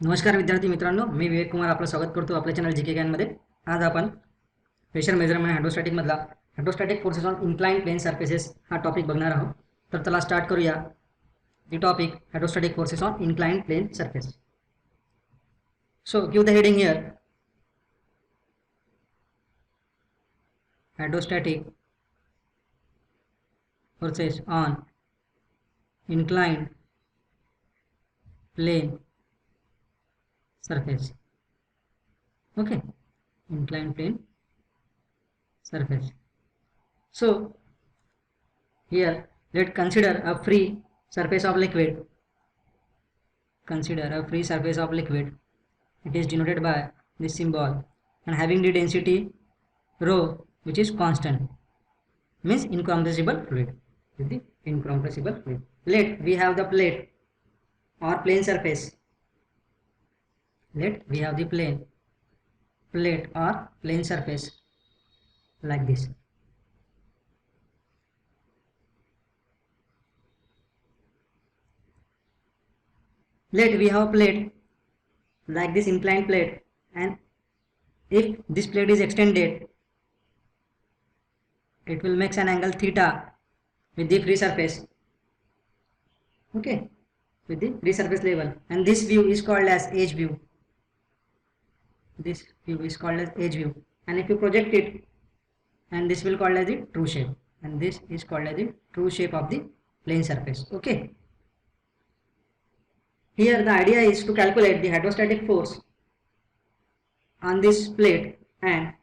नमस्कार विद्यार्थी मित्रांनो, मी विवेक कुमार आपलं स्वागत करतो आपल्या चॅनल जीके मध्ये। आज आपण प्रेशर मेजरमेंट हायड्रोस्टॅटिक मधला hydrostatic forces on inclined plane surfaces हा टॉपिक बघणार आहोत। तर चला स्टार्ट करूया। The topic hydrostatic forces on inclined plane surface. So give the heading here, hydrostatic forces on inclined plane surface. Okay, inclined plane surface. So here let's consider a free surface of liquid. Consider a free surface of liquid. It is denoted by this symbol and having the density rho, which is constant, means incompressible fluid. With the incompressible fluid, let we have the plate or plane surface. Let we have the plate or plane surface like this. Let we have a plate like this, inclined plate, and if this plate is extended, it will make an angle theta with the free surface. Okay, with the free surface level, and this view is called as edge view. This view is called as edge view, and if you project it, and this will called as the true shape, and this is called as the true shape of the plane surface. Okay, here the idea is to calculate the hydrostatic force on this plate and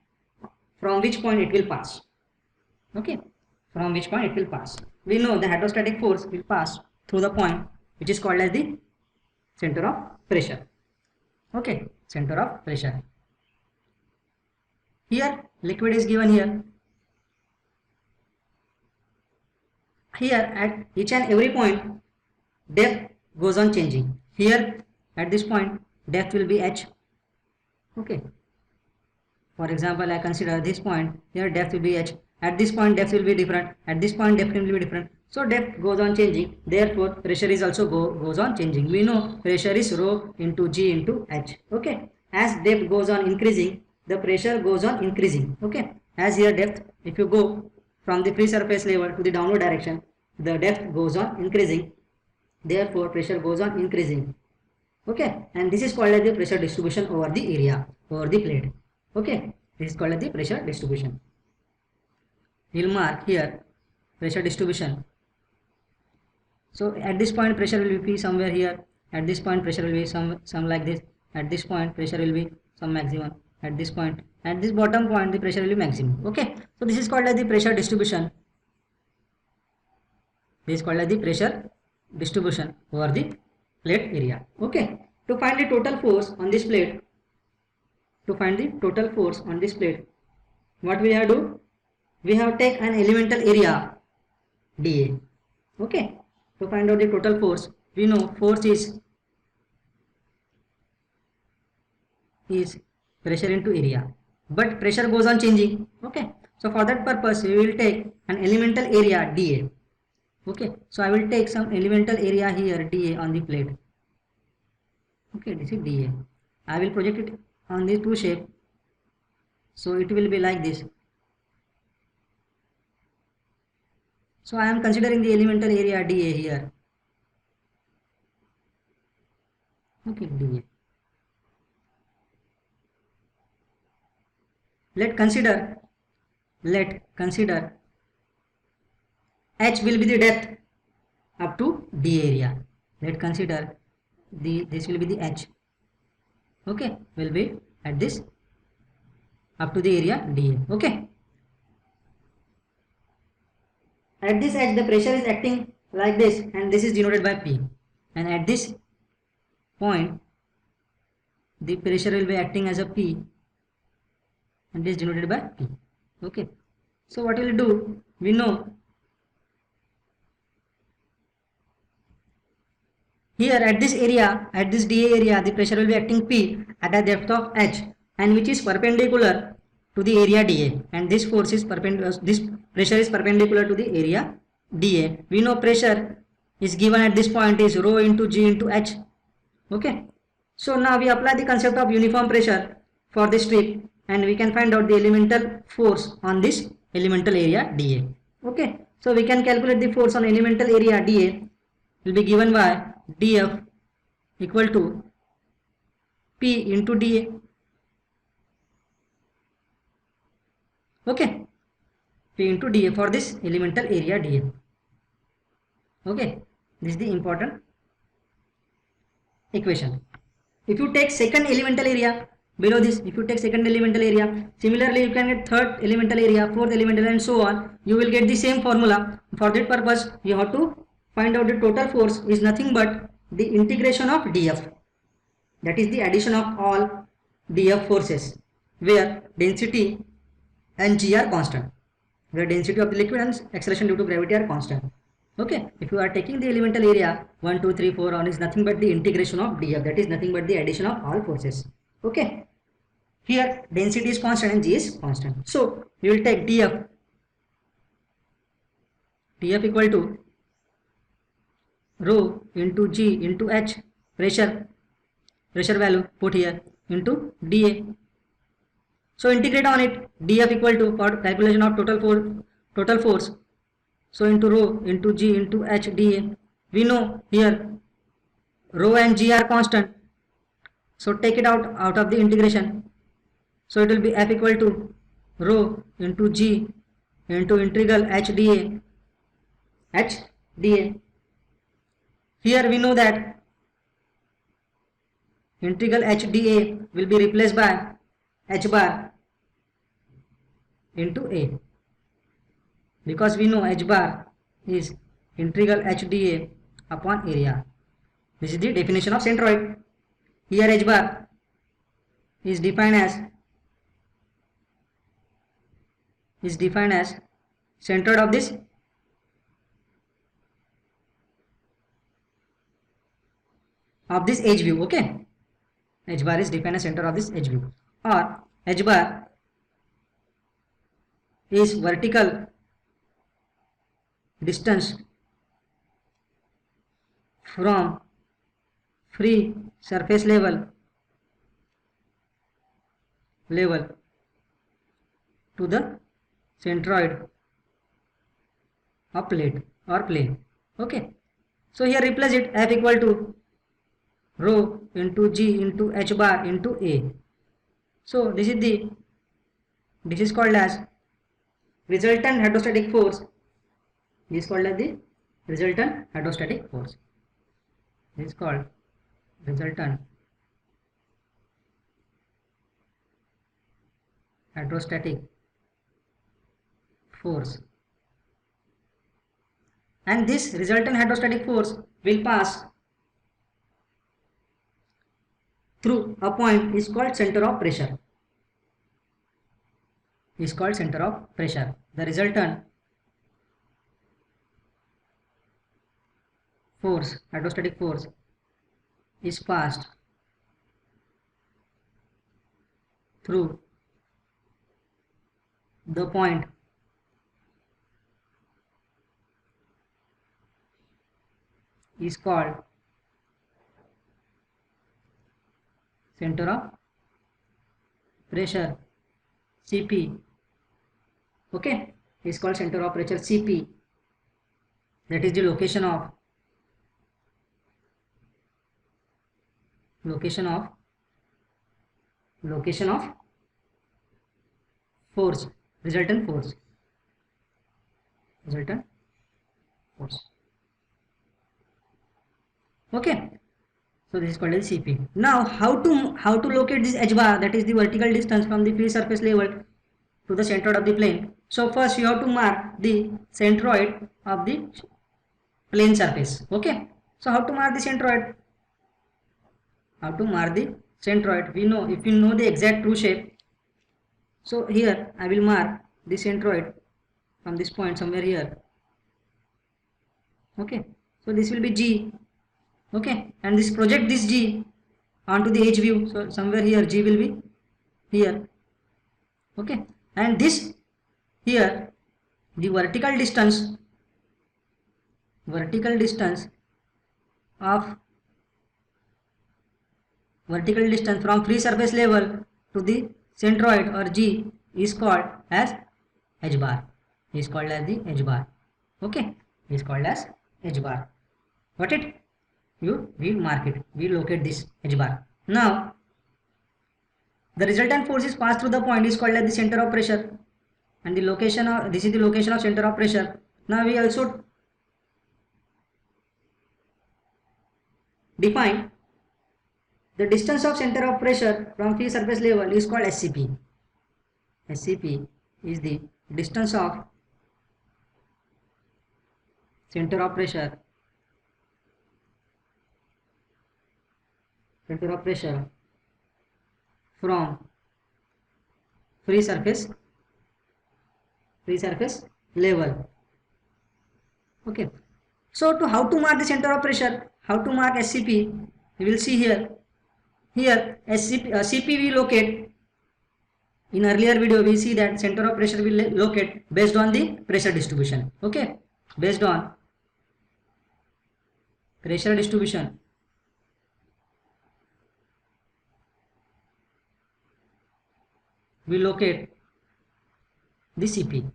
from which point it will pass. Okay, from which point it will pass. We know the hydrostatic force will pass through the point which is called as the center of pressure. Okay, center of pressure. Here liquid is given here. Here at each and every point depth goes on changing. Here at this point depth will be h. Okay, for example, I consider this point, here depth will be h. At this point depth will be different, at this point depth will be different. So depth goes on changing, therefore pressure is also goes on changing. We know pressure is rho into g into h. Okay, as depth goes on increasing, the pressure goes on increasing. Okay, as here depth, if you go from the free surface level to the downward direction, the depth goes on increasing, therefore pressure goes on increasing. Okay, and this is called as the pressure distribution over the area, over the plate. Okay, this is called as the pressure distribution. We'll mark here pressure distribution. So at this point pressure will be somewhere here, at this point pressure will be some like this, at this point pressure will be some maximum, at this point, at this bottom point the pressure will be maximum. Okay, so this is called as the pressure distribution. This is called as the pressure distribution over the plate area. Okay, to find the total force on this plate, to find the total force on this plate, what we have to do? We have take an elemental area dA. Okay, to find out the total force, we know force is pressure into area, but pressure goes on changing. Okay, so for that purpose we will take an elemental area dA. Okay, so I will take some elemental area here dA on the plate. Okay, this is dA. I will project it on the two shape, so it will be like this. So I am considering the elemental area dA here. Okay, dA. Let consider h will be the depth up to dA area. Let consider this will be the h. Okay, will be at this up to the area dA. Okay, at this edge the pressure is acting like this, and this is denoted by P, and at this point the pressure will be acting as a P, and this is denoted by P. Okay, so what we will do, we know here at this area, at this dA area, the pressure will be acting P at a depth of h, and which is perpendicular to the area dA, and this force is perpendicular, this pressure is perpendicular to the area dA. We know pressure is given at this point is rho into g into h. Okay, So now we apply the concept of uniform pressure for this strip and we can find out the elemental force on this elemental area dA. Okay, so we can calculate the force on elemental area dA will be given by dF equal to P into dA. Okay, P into dA for this elemental area dA. Okay, this is the important equation. If you take second elemental area below this, if you take second elemental area, similarly you can get third elemental area, fourth elemental and so on, you will get the same formula. For that purpose you have to find out the total force is nothing but the integration of dF, that is the addition of all dF forces where density and g are constant, where density of the liquid and acceleration due to gravity are constant. Okay, if you are taking the elemental area 1 2 3 4 on is nothing but the integration of dF, that is nothing but the addition of all forces. Okay, here density is constant and g is constant, so we will take dF equal to rho into g into h, pressure value put here, into dA. So integrate on it, dF equal to, for calculation of total force, so into rho into g into h dA. We know here rho and g are constant, so take it out of the integration, so it will be F equal to rho into g into integral h dA. Here we know that integral h dA will be replaced by h bar into A, because we know h bar is integral h dA upon area. This is the definition of centroid. Here h bar is defined as centroid of this edge view. Okay, h bar is defined as center of this edge view, or h bar is vertical distance from free surface level to the centroid of plate or plane. Okay, so here replace it, F equal to rho into g into h bar into A. So this is called as resultant hydrostatic force. This is called as the resultant hydrostatic force. This is called resultant hydrostatic force, and this resultant hydrostatic force will pass through a point is called center of pressure. The resultant force, hydrostatic force, is passed through the point is called center of pressure, Cp. Okay, is called center of pressure, Cp. That is the location of force, resultant force. Okay, so this is called as Cp. Now how to locate this h bar, that is the vertical distance from the free surface level to the centroid of the plane. So first you have to mark the centroid of the plane surface. Okay, so how to mark the centroid? We know, if you know the exact true shape, so here I will mark the centroid from this point somewhere here. Okay, so this will be G. Okay, and this project this G onto the edge view, so somewhere here G will be here. Okay, and this here the vertical distance of vertical distance from free surface level to the centroid or G is called as h bar. Is called as the h bar. Okay, is called as h bar. Got it? We mark it. We locate this h bar. Now the resultant force is passed through the point is called as the center of pressure, and the location of this is the location of center of pressure. Now we also define the distance of center of pressure from free surface level is called SCP. SCP is the distance of center of pressure from free surface level. Okay, so to how to mark the center of pressure, how to mark SCP, we will see here. Here CP we locate. In earlier video we see that center of pressure will locate based on the pressure distribution. Okay, based on pressure distribution we locate the CP.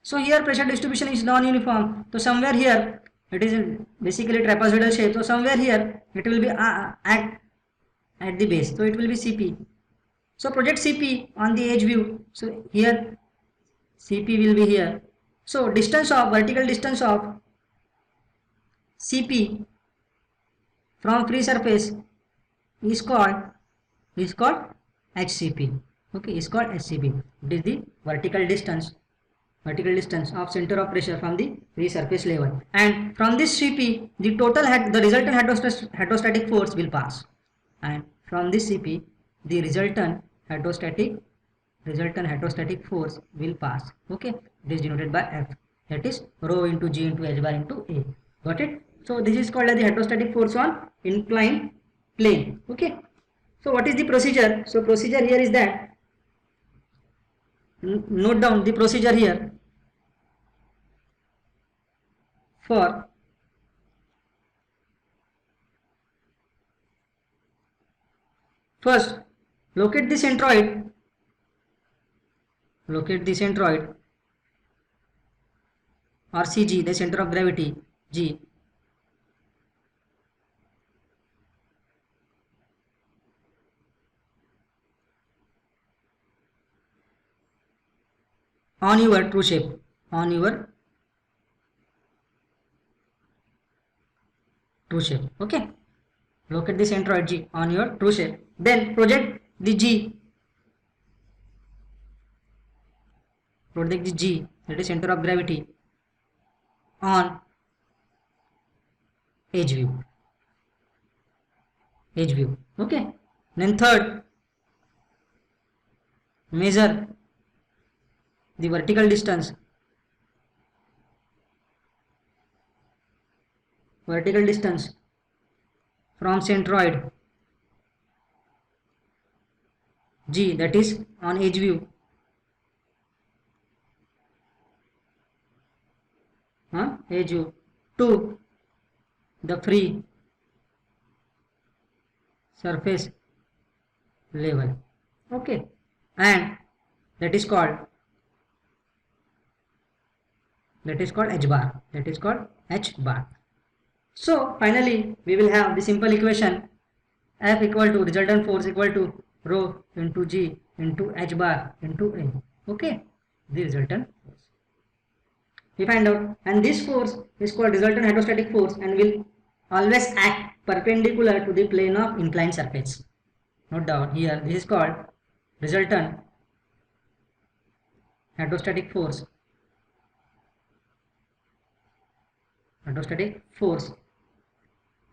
So here pressure distribution is non-uniform. So somewhere here it is basically trapezoidal shape. So somewhere here it will be at the base. So it will be CP. So project CP on the edge view. So here CP will be here. So distance of vertical distance of CP from free surface is called HCP. Okay, is called HCP. It is the vertical distance of center of pressure from the free surface level, and from this CP the resultant hydrostatic force will pass, and from this CP the resultant hydrostatic force will pass. Okay, it is denoted by F, that is rho into G into H bar into A. Got it? So this is called as the hydrostatic force on inclined plane. Okay, so what is the procedure? So procedure here is that, note down the procedure here. For first locate the centroid or CG, the center of gravity G, on your true shape, okay, locate the centroid G on your true shape, then project the G, that is center of gravity, on edge view. Okay, then third, measure the vertical distance from centroid G, that is on edge view, to the free surface level. Okay, and that is called H bar. So finally we will have the simple equation F equal to resultant force equal to rho into G into H bar into A. Okay, the resultant force we find out, and this force is called resultant hydrostatic force and will always act perpendicular to the plane of inclined surface. Note down here, this is called resultant hydrostatic force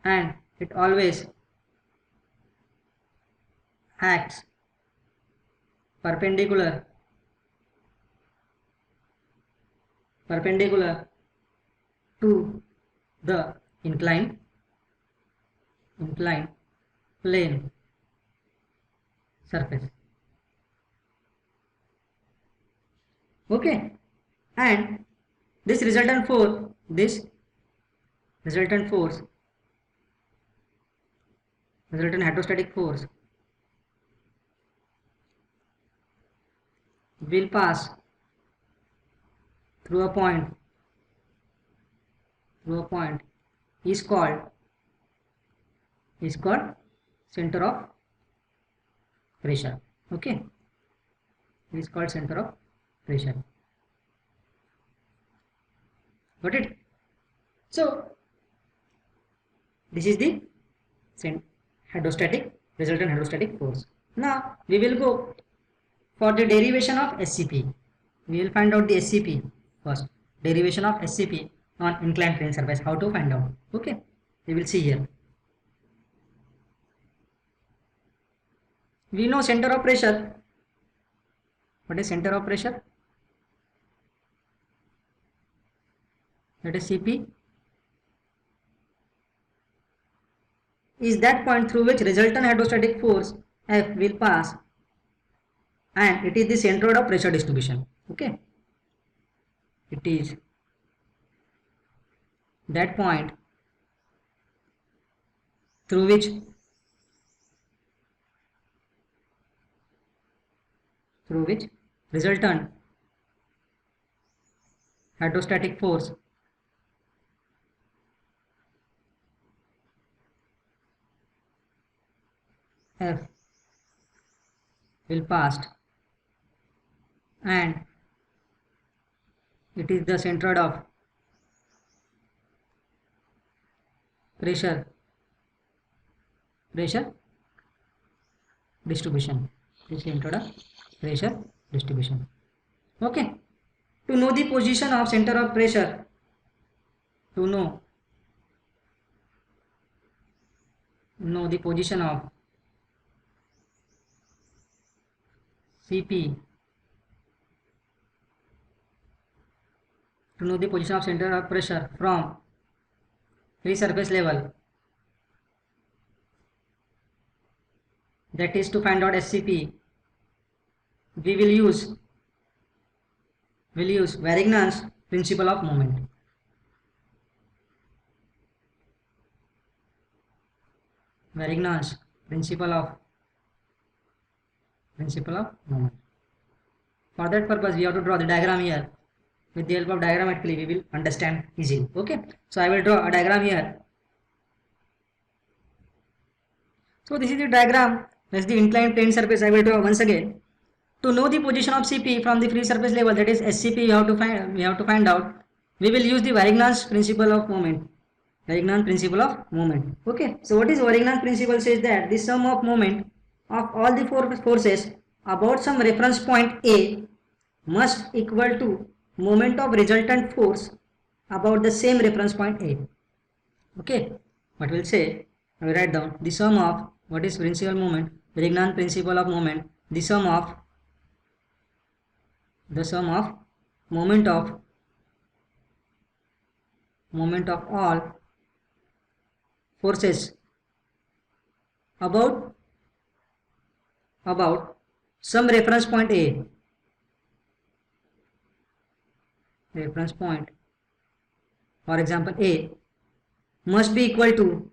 and it always acts perpendicular to the inclined plane surface. Okay, and this resultant force resultant hydrostatic force will pass through a point is called center of pressure. Okay, it is called center of pressure. Got it? So this is the resultant hydrostatic force. Now we will go for the derivation of SCP. We will find out the SCP first. Derivation of SCP on inclined plane surface. How to find out? Okay, we will see here. We know center of pressure. What is center of pressure? That is CP is that point through which resultant hydrostatic force F will pass, and it is the centroid of pressure distribution. Okay, it is that point through which resultant hydrostatic force F will pass, and it is the centroid of pressure distribution. This is centroid of pressure distribution. Okay, to know the position of center of pressure, to know the position of CP, to know the position of center of pressure from free surface level, that is to find out SCP, we will use Varignon's principle of moment. Varignon's principle of moment. For that purpose, we have to draw the diagram here. With the help of diagrammatically, we will understand easily. Okay, so I will draw a diagram here. So this is the diagram. That's the inclined plane surface. I will draw once again. To know the position of CP from the free surface level, that is SCP, we have to find out. We will use the Varignon's principle of moment. Varignon's principle of moment. Okay, so what is Varignon's principle? Says that the sum of moment of all the four forces about some reference point A must equal to moment of resultant force about the same reference point A. Okay, what we'll say, I will write down the sum of, what is principal moment, Varignon's principle of moment, the sum of moment of all forces about some reference point A. Reference point, for example A, must be equal to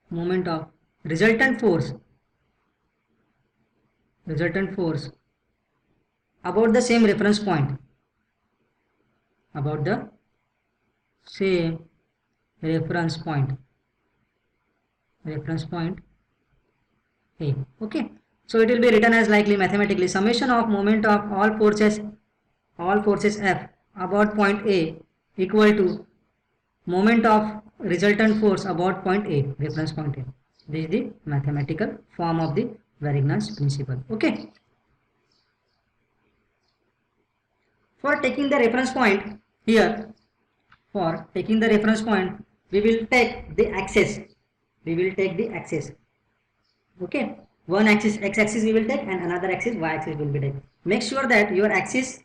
moment of resultant force about the same reference point, reference point A. Okay, so it will be written as likely mathematically summation of moment of all forces F about point A equal to moment of resultant force about point A, reference point A. This is the mathematical form of the Varignon's principle. Okay, for taking the reference point here, we will take the axis. Okay, one axis x-axis we will take, and another axis y-axis will be taken. Make sure that your axis,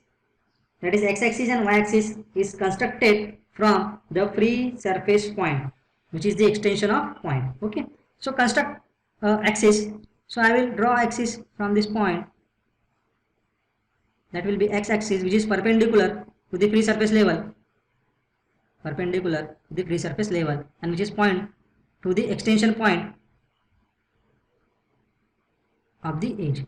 that is x-axis and y-axis, is constructed from the free surface point, which is the extension of point. Okay, so construct axis. So I will draw axis from this point. that will be x-axis, which is perpendicular to the free surface level, perpendicular to the free surface level, and which is point to the extension point of the edge.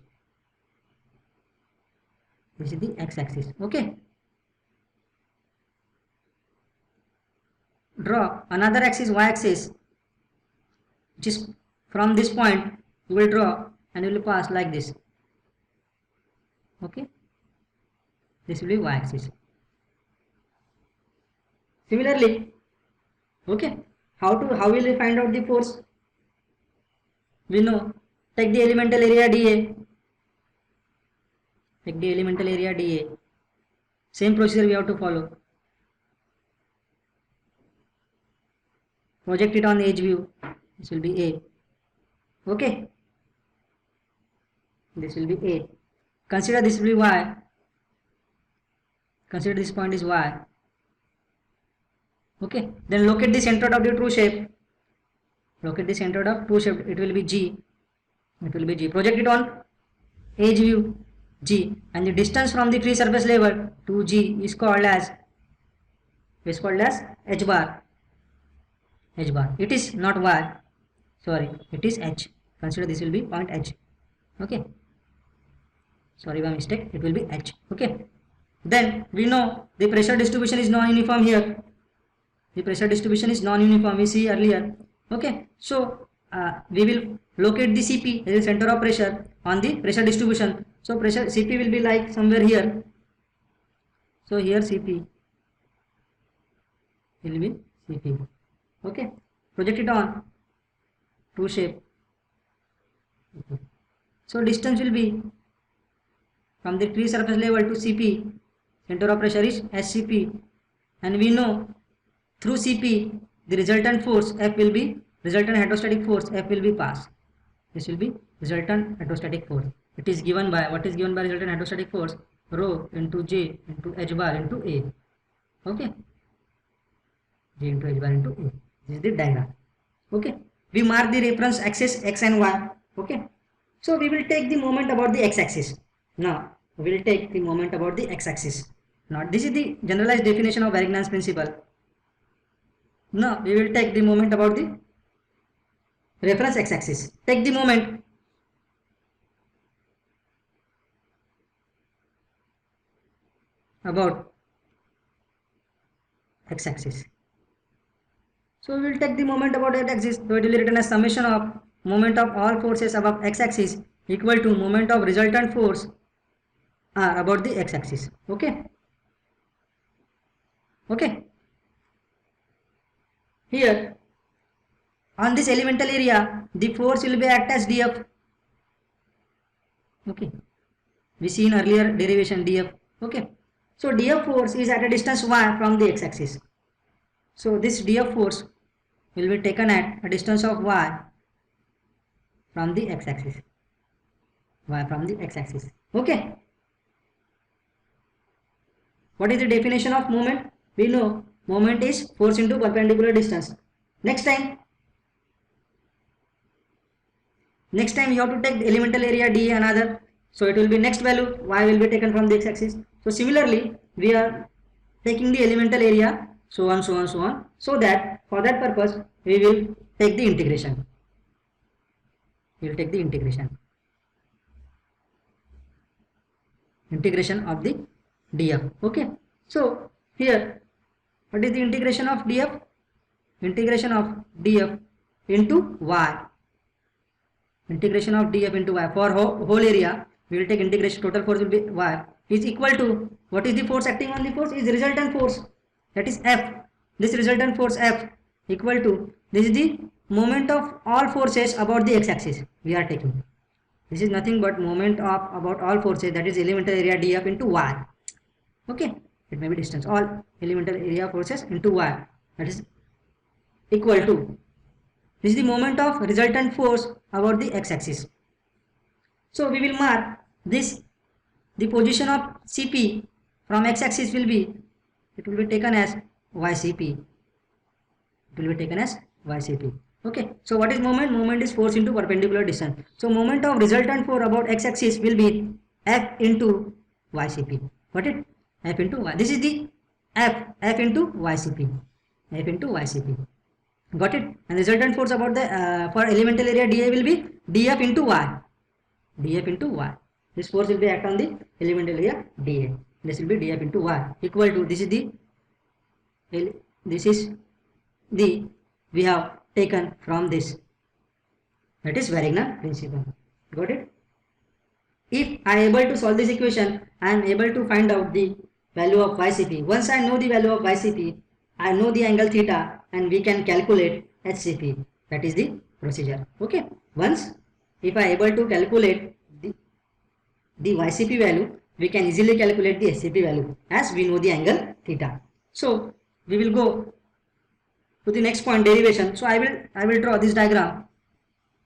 This is the x-axis. Okay. Draw another axis, y-axis, which is from this point you will draw and you will pass like this. Okay. This will be y-axis. Similarly, okay, how will we find out the force? We know, take the elemental area dA. Take the elemental area dA. Same procedure we have to follow. Project it on the edge view. This will be A. Okay. This will be A. Consider this will be Y. Consider this point is Y. Okay. Then locate the center of the true shape. Locate the center of true shape. It will be G. It will be G. Project it on edge view G, and the distance from the free surface level to G is called as h bar. H bar. It is not Y. Sorry, it is H. Consider this will be point H. Okay. Sorry by mistake. It will be H. Okay. Then we know the pressure distribution is non-uniform here. The pressure distribution is non-uniform. We see earlier. Okay. So we will locate the Cp as the center of pressure on the pressure distribution. So pressure Cp will be like somewhere here. So here Cp will be Cp. Okay. Project it on true shape. Okay. So distance will be from the free surface level to Cp. Center of pressure is SCP, and we know through Cp the resultant force F will be resultant hydrostatic force F will be pass. This will be resultant hydrostatic force. It is given by, what is given by resultant hydrostatic force? Rho into J into H bar into A. Okay. J into H bar into A. This is the diagram. Okay. We mark the reference axis X and Y. Okay. So we will take the moment about the x-axis. Now we will take the moment about the x-axis. Now this is the generalized definition of Varignan's principle. Now we will take the moment about the reference x-axis. Take the moment about x-axis. So we will take the moment about x-axis. So it will be written as summation of moment of all forces above x-axis equal to moment of resultant force about the x-axis. Okay. Okay. Here on this elemental area the force will be act as dF. Okay. We see in earlier derivation dF. Okay. So dF force is at a distance y from the x-axis. So this dF force will be taken at a distance of y from the x-axis. Y from the x-axis. Okay. What is the definition of moment? We know moment is force into perpendicular distance. Next time you have to take the elemental area dA another. So it will be next value y will be taken from the x-axis. So similarly we are taking the elemental area, so on, so that for that purpose we will take the integration. We will take the integration of the dF. Okay. So here what is the integration of dF? Integration of dF into y. Integration of dF into y. For whole area we will take integration, total force will be y is equal to, what is the force acting on the force? Is resultant force, that is F. This resultant force F equal to, this is the moment of all forces about the x-axis we are taking. This is nothing but moment of about all forces, that is elemental area dF into y. Okay. It may be distance, all elemental area forces into y, that is equal to, this is the moment of resultant force about the x-axis. So we will mark this, the position of Cp from x-axis will be, it will be taken as yCp. It will be taken as yCp. Okay. So what is moment? Moment is force into perpendicular distance. So moment of resultant force about x-axis will be F into ycp. Got it? F into y. This is the f into ycp. F into ycp. Got it? And resultant force about the for elemental area dA will be df into y. df into y. This force will be act on the elemental area dA. This will be df into y equal to, this is the we have taken from this, that is Varignon principle. Got it? If I am able to solve this equation, I am able to find out the value of ycp. Once I know the value of ycp, I know the angle theta, and we can calculate hcp. That is the procedure. Okay. Once if I am able to calculate the ycp value, we can easily calculate the hcp value, as we know the angle theta. So we will go to the next point, derivation. So I will draw this diagram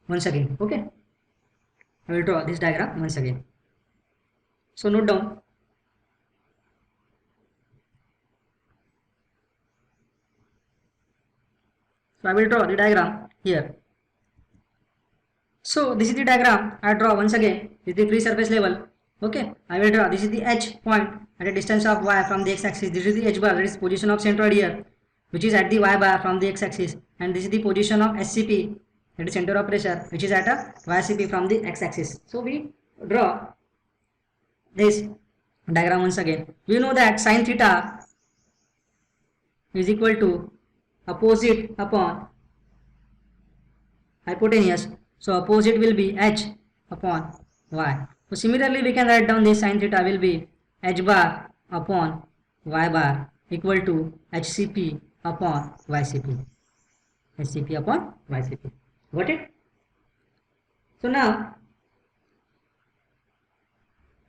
once again. Okay, I will draw this diagram once again. So note down. So I will draw the diagram here. So this is the diagram I draw once again. This is the free surface level. Okay, I will draw. This is the h point at a distance of y from the x-axis. This is the h bar, that is position of centroid here, which is at the y bar from the x-axis, and this is the position of SCP, that is center of pressure, which is at a ycp from the x-axis. So we draw this diagram once again. We know that sine theta is equal to opposite upon hypotenuse. So opposite will be h upon y. So similarly we can write down this sine theta will be h bar upon y bar equal to hcp upon ycp. hcp upon ycp. Got it? So now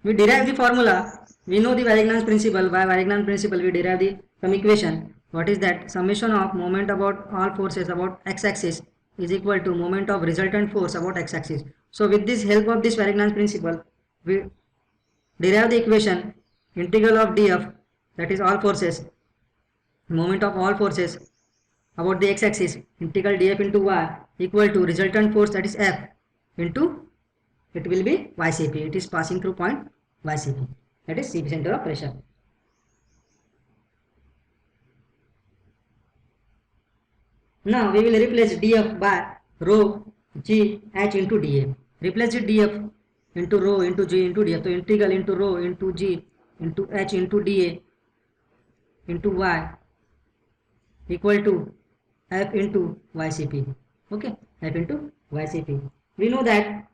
we derive the formula. We know the Varignon's principle. By Varignon's principle we derive the from equation. What is that? Summation of moment about all forces about x-axis is equal to moment of resultant force about x-axis. So with this help of this Varignon's principle, we derive the equation integral of df, that is all forces, moment of all forces about the x-axis, integral df into y equal to resultant force, that is F, into, it will be ycp. It is passing through point ycp, that is Cp, center of pressure. Now we will replace df by rho g h into dA. Replace the df into rho into g into df. So integral into rho into g into h into dA into y equal to f into ycp. Okay, f into ycp. We know that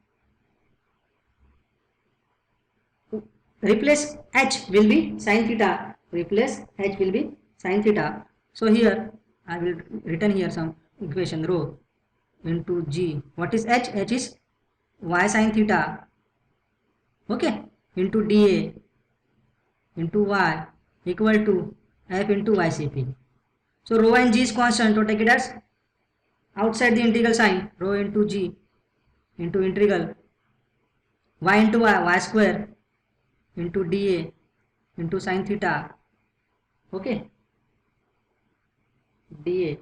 replace h will be sine theta. Replace h will be sine theta. So here I will written here some equation, rho into g. What is h? H is y sine theta. Okay, into dA into y equal to f into ycp. So rho and g is constant, so take it as outside the integral sign, rho into g into integral y into y square into dA into sine theta. Okay, dA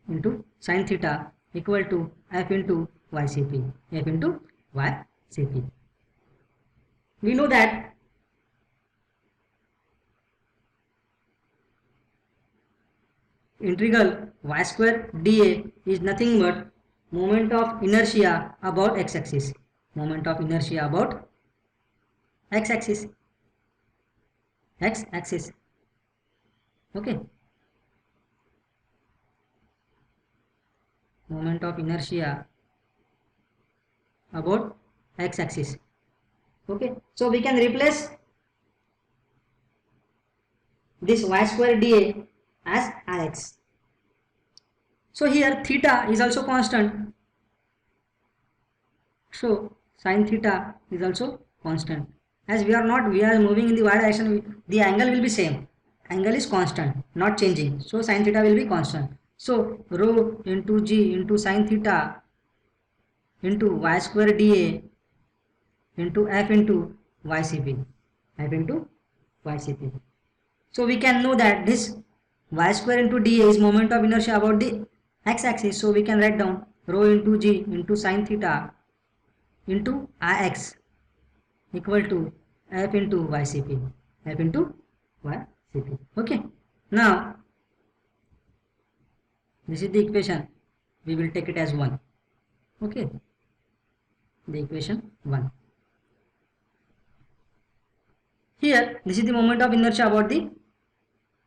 into sine theta equal to f into ycp. F into ycp. We know that integral y square dA is nothing but moment of inertia about x-axis. Moment of inertia about x-axis. X-axis. Okay. Moment of inertia about x-axis. Okay, so we can replace this y square dA as Ix. So here theta is also constant. So sine theta is also constant. As we are moving in the y direction, the angle will be same. Angle is constant, not changing. So sine theta will be constant. So rho into g into sine theta into y square dA into f into ycp. F into ycp. So we can know that this y square into dA is moment of inertia about the x-axis. So we can write down rho into g into sine theta into Ix equal to F into YCP, F into YCP. Okay. Now this is the equation. We will take it as 1. Okay. The equation 1. Here, this is the moment of inertia about the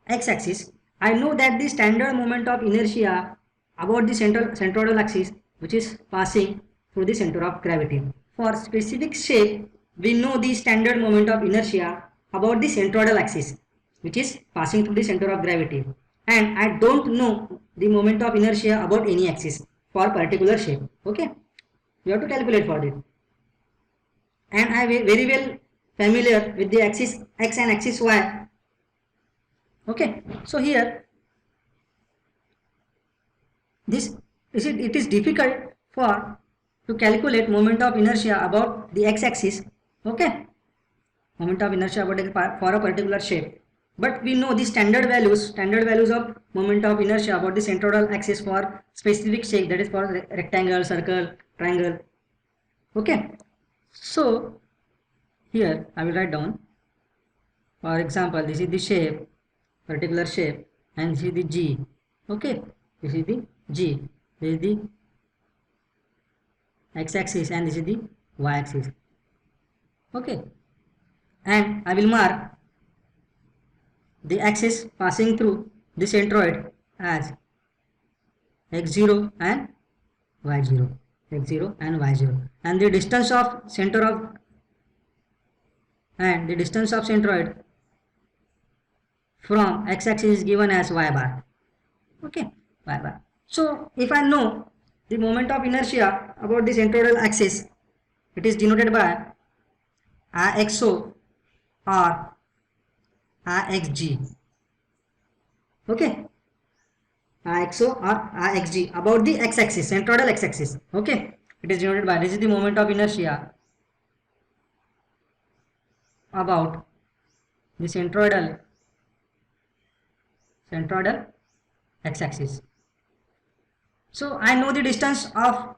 x-axis. I know that the standard moment of inertia about the centroidal axis, which is passing through the center of gravity. For specific shape, we know the standard moment of inertia about the centroidal axis, which is passing through the center of gravity. And I don't know the moment of inertia about any axis for particular shape. Okay, you have to calculate for it. And I am very well familiar with the axis x and axis y. Okay, so here it is difficult for to calculate moment of inertia about the x-axis. Okay, moment of inertia about for a particular shape, but we know the standard values of moment of inertia about the centroidal axis for specific shape, that is for rectangle, circle, triangle. Okay, so here I will write down, for example, this is the shape, particular shape, and this is the G. Okay, this is the G, this is the x-axis, and this is the y-axis. Okay, and I will mark the axis passing through the centroid as x0 and y0, x0 and y0, and the distance of centroid from x-axis is given as y bar. Okay, y bar. So if I know the moment of inertia about the centroidal axis, it is denoted by Ixo or Ixg. Okay, Ixo or Ixg about the x-axis, centroidal x-axis. Okay, it is denoted by, this is the moment of inertia about the centroidal x-axis. So I know the distance of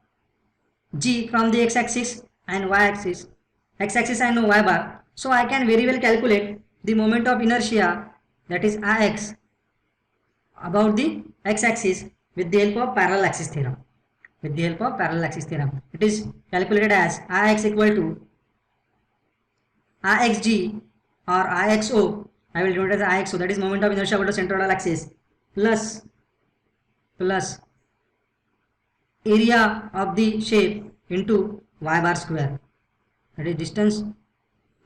G from the x-axis and y-axis. X-axis I know y bar, so I can very well calculate the moment of inertia, that is Ix, about the x-axis with the help of parallel axis theorem. With the help of parallel axis theorem, it is calculated as Ix equal to Ixg or Ixo. I will denote as Ixo, that is moment of inertia about the centroidal axis, plus area of the shape into y bar square, that is distance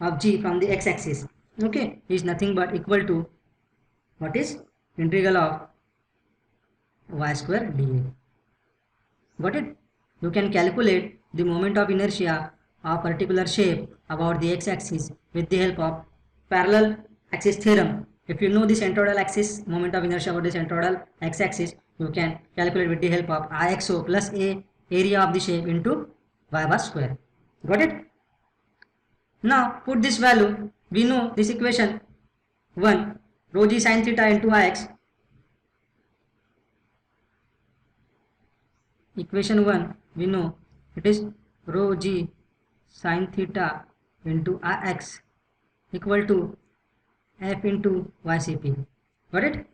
of G from the x-axis. Okay, is nothing but equal to what is integral of y square dA. Got it? You can calculate the moment of inertia of particular shape about the x-axis with the help of parallel axis theorem. If you know the centroidal axis, moment of inertia about the centroidal x-axis, you can calculate with the help of Ixo plus a area of the shape into y bar square. Got it? Now put this value, we know this equation 1, rho g sin theta into Ix. Equation 1, we know it is rho g sin theta into Ix equal to F into YCP. Got it?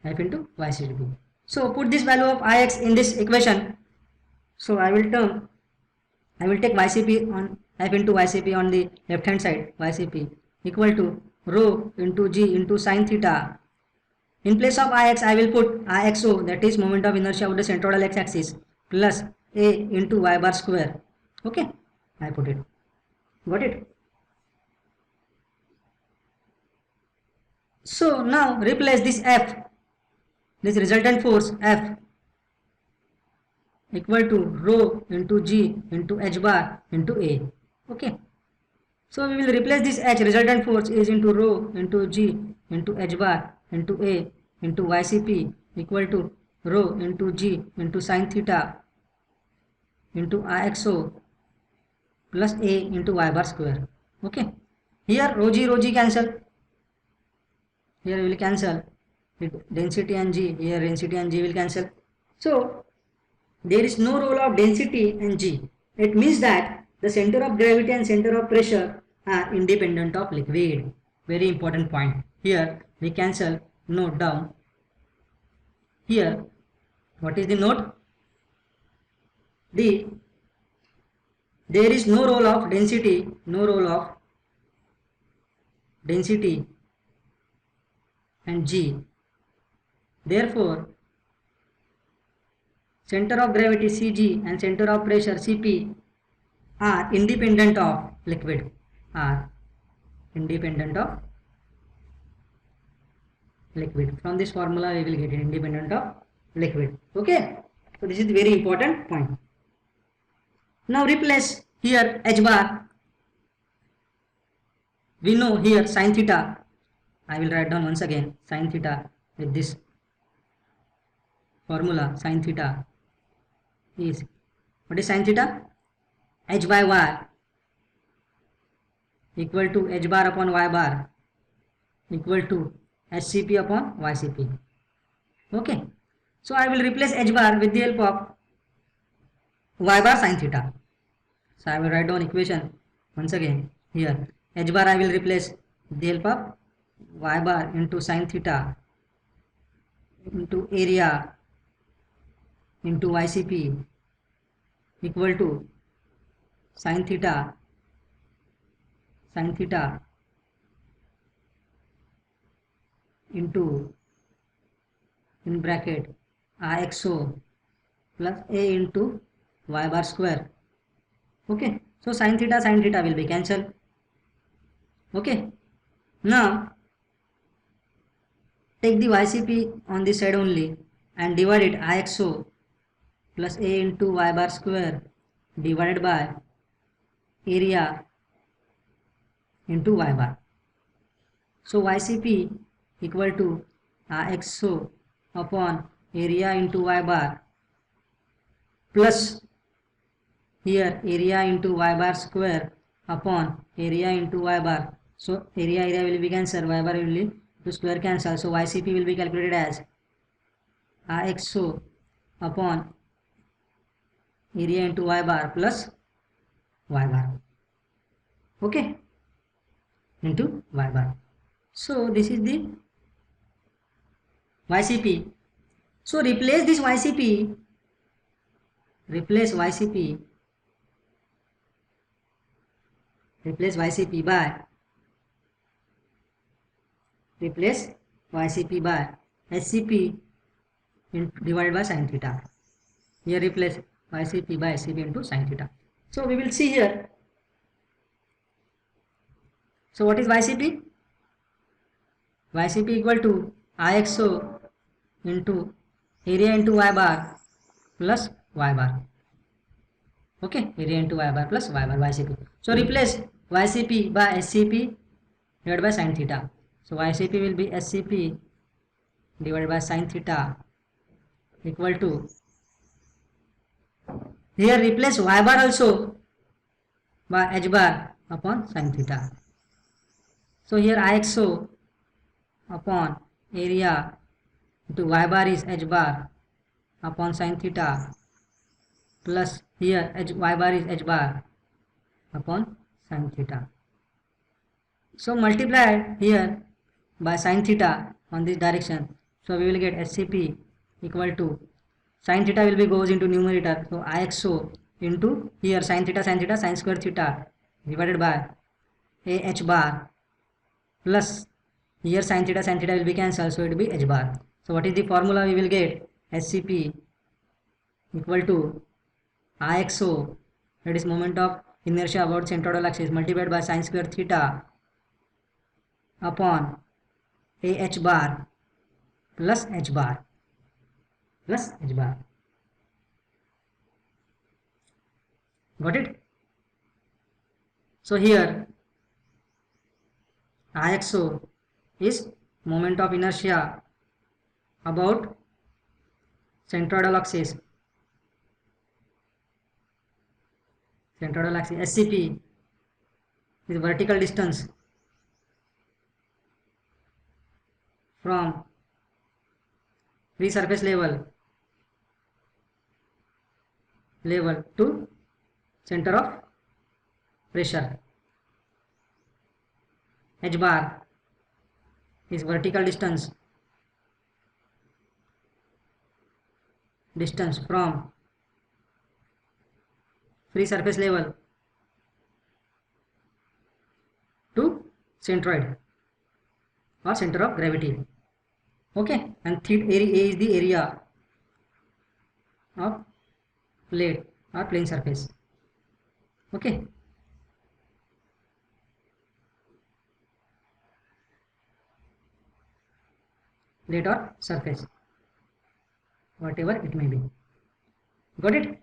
F into YCP. So put this value of Ix in this equation. So I will take YCP on F into YCP on the left hand side, YCP equal to rho into G into sin theta. In place of Ix, I will put Ixo, that is moment of inertia of the centroidal x-axis, plus a into y bar square. Okay, I put it. Got it? So now replace this F, this resultant force F equal to rho into G into h bar into A. Okay, so we will replace this H, resultant force is into rho into G into h bar into A into YCP equal to rho into G into sin theta into Ixo plus A into y bar square. Okay, here rho g cancel, here we will cancel density and G, here density and G will cancel. So there is no role of density and G. It means that the center of gravity and center of pressure are independent of liquid. Very important point. Here we cancel, note down. Here, what is the note? There is no role of density, and G. Therefore, center of gravity Cg and center of pressure Cp are independent of liquid. From this formula we will get it, independent of liquid. Okay. So this is the very important point. Now replace here h bar. We know here sin theta. I will write down once again sin theta with this formula. Sin theta is, what is sin theta? H by y equal to h bar upon y bar equal to HCP upon YCP. Okay. So I will replace h bar with the help of y bar sin theta. So I will write down equation once again here. H bar I will replace with the help of y bar into sin theta into area into YCP equal to sin theta into, in bracket, IXO plus A into y bar square. Okay. So sin theta will be cancelled. Okay. Now take the YCP on this side only and divide it IXO plus A into y bar square divided by area into y bar. So YCP equal to IXO upon area into y bar plus here area into y bar square upon area into y bar. So area will be cancelled, y bar will be to square cancel. So YCP will be calculated as IXO upon area into y bar plus y bar. Okay. Into y bar. So this is the YCP. So replace this YCP. Replace YCP by SCP divided by sin theta. Here replace YCP by SCP into sin theta. So we will see here. So what is YCP? YCP equal to IXO into area into y bar plus y bar. Okay, area into y bar plus y bar, YCP. So replace YCP by SCP divided by sin theta. So YCP will be SCP divided by sin theta equal to, here replace y bar also by h bar upon sin theta. So here IXO upon area into y bar is h bar upon sin theta plus here y bar is h bar upon sin theta. So multiply here by sin theta on this direction. So we will get SCP equal to, sin theta will be goes into numerator. So IXO into here sin theta sin square theta divided by a h bar plus here sin theta will be cancelled. So it will be h bar. So what is the formula we will get? SCP equal to IXO, that is moment of inertia about centroidal axis, multiplied by sin square theta upon a h bar plus h bar. Got it? So here IXO is moment of inertia about centroidal axis. SCP is vertical distance from free surface level to center of pressure. h bar is vertical distance from free surface level to centroid or center of gravity. Okay, and theta A is the area of plate or plane surface. Okay, plate or surface, whatever it may be. Got it?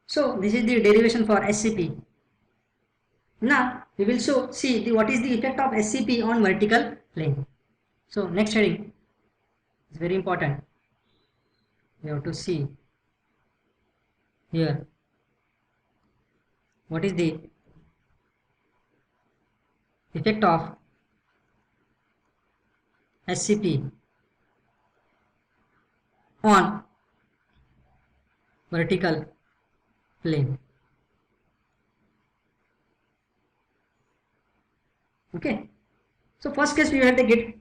So this is the derivation for SCP. Now we will see what is the effect of SCP on vertical plane. So next heading is very important. We have to see here what is the effect of SCP on vertical plane. Okay, so first case we have to get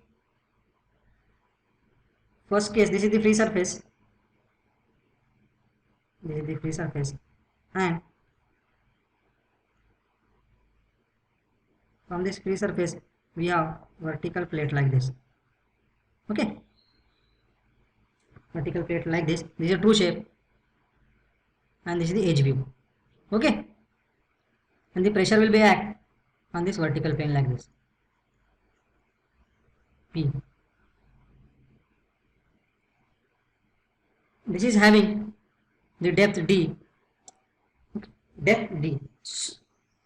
first case. This is the free surface. This is the free surface, and from this free surface we have vertical plate like this. Okay, vertical plate like this. This is a true shape, and this is the edge view. Okay, and the pressure will be act on this vertical plane like this, P. This is having the depth D. Okay. Depth D.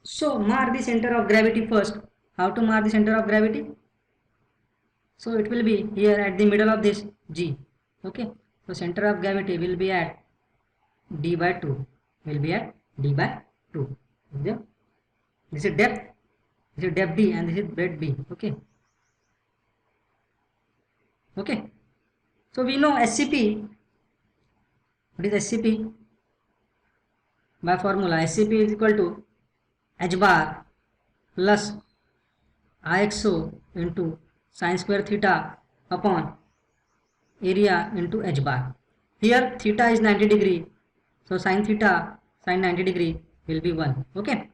So mark the center of gravity first. How to mark the center of gravity? So it will be here at the middle of this G. Okay, so center of gravity will be at D by 2. Will be at D by 2. This is depth. This is depth D and this is breadth B. Okay. Okay. So we know SCP. What is SCP? By formula, SCP is equal to h bar plus IXO into sine square theta upon area into h bar. Here theta is 90 degree. So sine theta, sine 90 degree will be 1. Okay.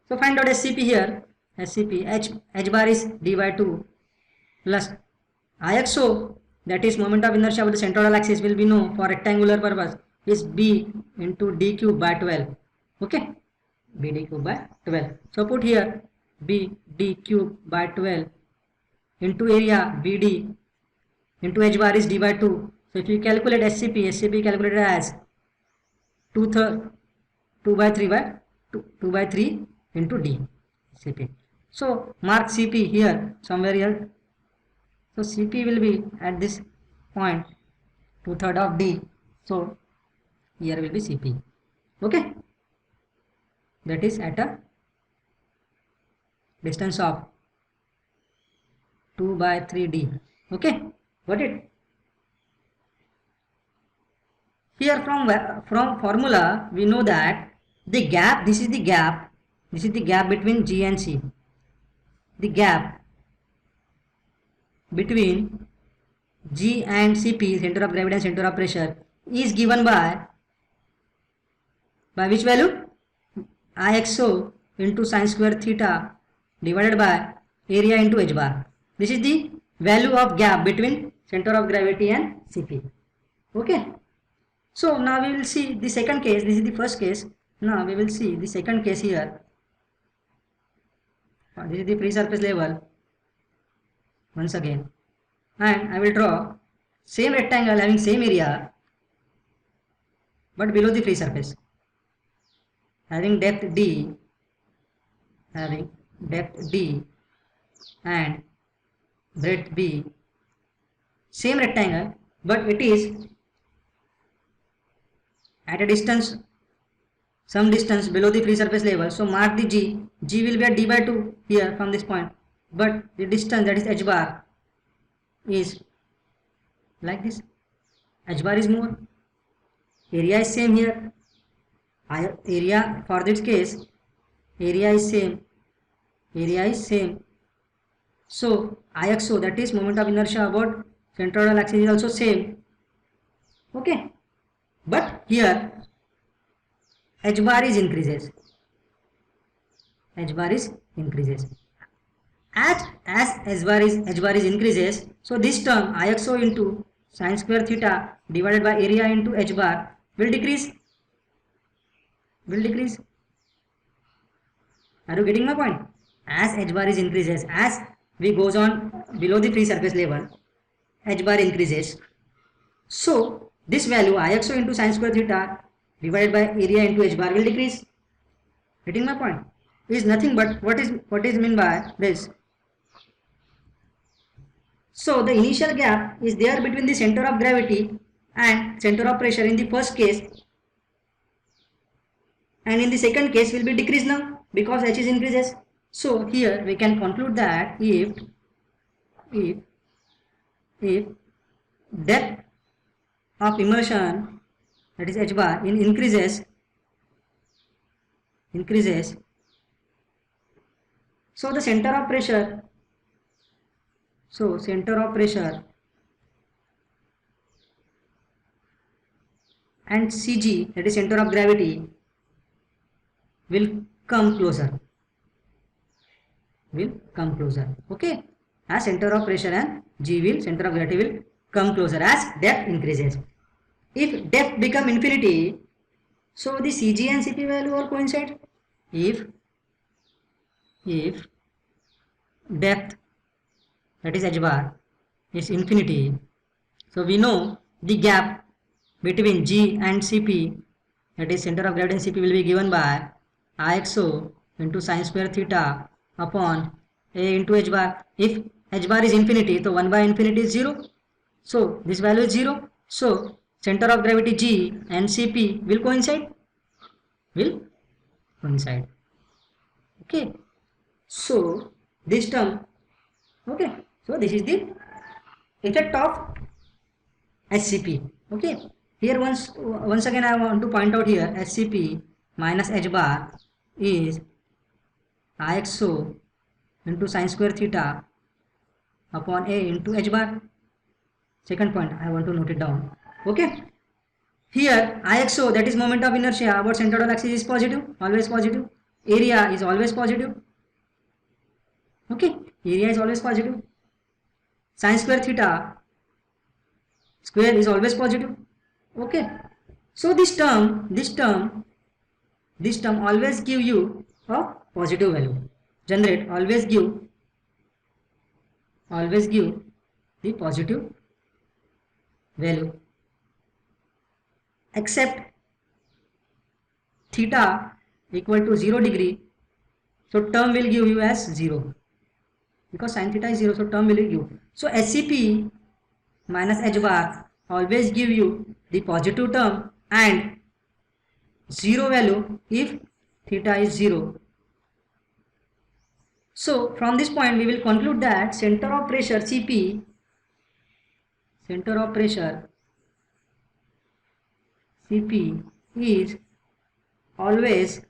So find out SCP here. SCP h bar is d by 2 plus IXO, that is moment of inertia of the centroidal axis, will be known for rectangular purpose is b into d cube by 12. Okay, b d cube by 12. So put here b d cube by 12 into area bd into h bar is d by 2. So if you calculate SCP calculated as 2 by 3 by 2 by 3 into d CP. So mark CP here somewhere here. So CP will be at this point 2/3 of D. So here will be CP. Okay, that is at a distance of 2 by 3 D. Okay, got it? Here from formula we know that the gap, this is the gap between G and C. The gap between G and CP, center of gravity and center of pressure, is given by which value? IXO into sine square theta divided by area into h bar. This is the value of gap between center of gravity and CP. Okay. So now we will see the second case. This is the first case. Now we will see the second case here. This is the free surface level once again, and I will draw same rectangle having same area but below the free surface, having depth D and breadth B. Same rectangle but it is at a distance, some distance below the free surface level. So mark the G will be at d by 2 here from this point, but the distance, that is h bar, is like this. H bar is more, area is same here. Area for this case, area is same, area is same. So IXO, that is moment of inertia about centroidal axis, is also same. Okay, but here h bar is increases. H bar is increases. As h bar is increases, so this term IXO into sin square theta divided by area into h bar will decrease. Will decrease. Are you getting my point? As h bar is increases, as we goes on below the free surface level, h bar increases. So this value IXO into sin square theta divided by area into h bar will decrease. Getting my point? Is nothing but what is meant by this. So the initial gap is there between the center of gravity and center of pressure in the first case, and in the second case will be decreased now because h is increases. So here we can conclude that if depth of immersion, that is h bar, increases, so the center of pressure and CG, that is center of gravity, will come closer. Okay, as center of pressure and center of gravity will come closer as depth increases. If depth become infinity, so the CG and CP value will coincide. If depth, that is h bar, is infinity, so we know the gap between G and CP, that is center of gravity and CP, will be given by IXO into sin square theta upon A into h bar. If h bar is infinity, so 1 by infinity is 0. So this value is 0. So center of gravity G and CP will coincide. Okay. So this term. Okay. So this is the effect of SCP. Okay. Here once again I want to point out here SCP minus h bar is IXO into sin square theta upon A into h bar. Second point I want to note it down. Okay. Here IXO, that is moment of inertia about centroidal axis, is positive, always positive. Area is always positive. Okay. Area is always positive. Sin square theta square is always positive. Okay. So this term always give you a positive value. Generate always give the positive value, except theta equal to 0 degree, so term will give you as 0 because sin theta is 0, so term will give you. So SCP minus h bar always give you the positive term and 0 value if theta is 0. So from this point we will conclude that center of pressure CP, is always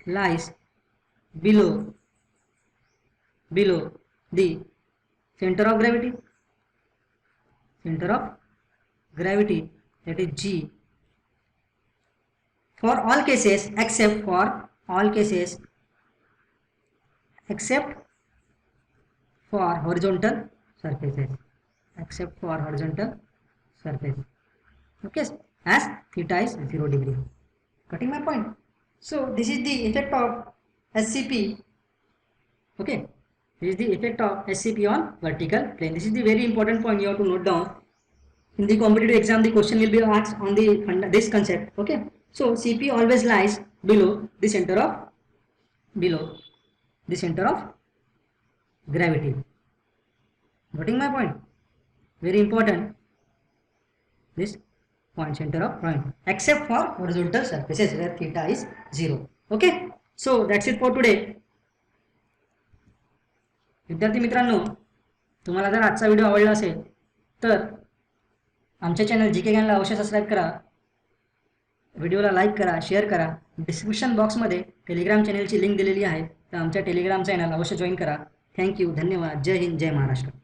lies below the center of gravity, that is G, for all cases except for horizontal surfaces, okay, as theta is 0 degree. Cutting my point? So this is the effect of SCP. Okay, this is the effect of SCP on vertical plane. This is the very important point you have to note down. In the competitive exam, the question will be asked on this concept. Okay, so CP always lies below the center of gravity. Getting my point? Very important. This point, center of point, except for horizontal surfaces where theta is 0. Okay, so that's it for today. विद्यार्थी मित्रांनो, तुम्हाला जर आजचा video आवडला असेल तर आमच्या channel GK ज्ञानला अवश्य सबस्क्राईब करा, व्हिडिओला लाईक करा, शेअर करा. डिस्क्रिप्शन बॉक्समध्ये टेलिग्राम चॅनलची लिंक दिलेली आहे, तर आमच्या टेलिग्राम चॅनल अवश्य जॉईन करा. थँक्यू, धन्यवाद. जय हिंद, जय महाराष्ट्र.